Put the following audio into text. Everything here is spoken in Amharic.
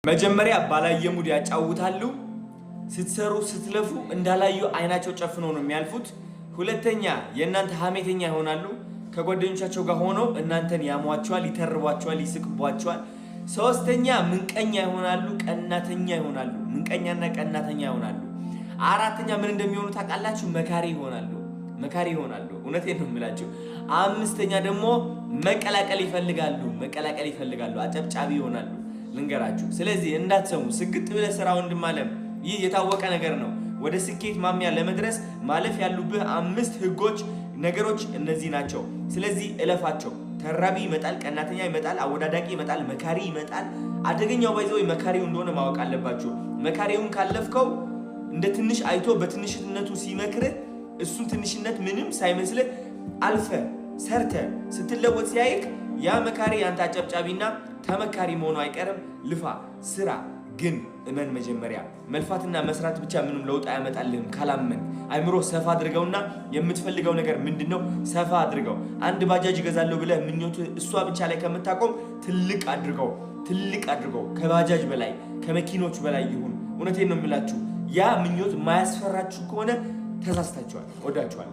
መጀመሪያ ባላየ ሙድ ያጫውታሉ። ስትሰሩ ስትለፉ እንዳላዩ አይናቸው ጨፍነው ነው የሚያልፉት። ሁለተኛ የእናንተ ሀሜተኛ ይሆናሉ። ከጓደኞቻቸው ጋር ሆነው እናንተን ያሟቸዋል፣ ይተርቧቸዋል፣ ይስቅቧቸዋል። ሶስተኛ ምንቀኛ ይሆናሉ፣ ቀናተኛ ይሆናሉ። ምንቀኛና ቀናተኛ ይሆናሉ። አራተኛ ምን እንደሚሆኑ ታውቃላችሁ? መካሪ ይሆናሉ። እውነቴን ነው የምላችሁ። አምስተኛ ደግሞ መቀላቀል ይፈልጋሉ። አጨብጫቢ ይሆናሉ። ልንገራችሁ። ስለዚህ እንዳትሰሙ። ስግጥ ብለህ ስራ ወንድም አለም። ይህ የታወቀ ነገር ነው። ወደ ስኬት ማሚያ ለመድረስ ማለፍ ያሉብህ 5 ህጎች ነገሮች እነዚህ ናቸው። ስለዚህ እለፋቸው። ተራቢ ይመጣል፣ ቀናተኛ ይመጣል፣ አወዳዳቂ ይመጣል፣ መካሪ ይመጣል። አደገኛው ባይዘው መካሪው እንደሆነ ማወቅ አለባችሁ። መካሪውን ካለፍከው እንደ ትንሽ አይቶ በትንሽነቱ ሲመክርህ እሱን ትንሽነት ምንም ሳይመስልህ አልፈ ሰርተ ስትለወጥ ሲያይክ ያ መካሪ ያንተ አጨብጫቢና ተመካሪ መሆኑ አይቀርም። ልፋ፣ ስራ። ግን እመን። መጀመሪያ መልፋትና መስራት ብቻ ምንም ለውጥ አያመጣልህም ካላመን። አይምሮ ሰፋ አድርገውና የምትፈልገው ነገር ምንድነው ሰፋ አድርገው። አንድ ባጃጅ እገዛለሁ ብለህ ምኞቱ እሷ ብቻ ላይ ከምታቆም ትልቅ አድርገው። ከባጃጅ በላይ ከመኪኖች በላይ ይሁን። እውነቴን ነው የምላችሁ። ያ ምኞት ማያስፈራችሁ ከሆነ ተሳስታችኋል። ወዳችኋል።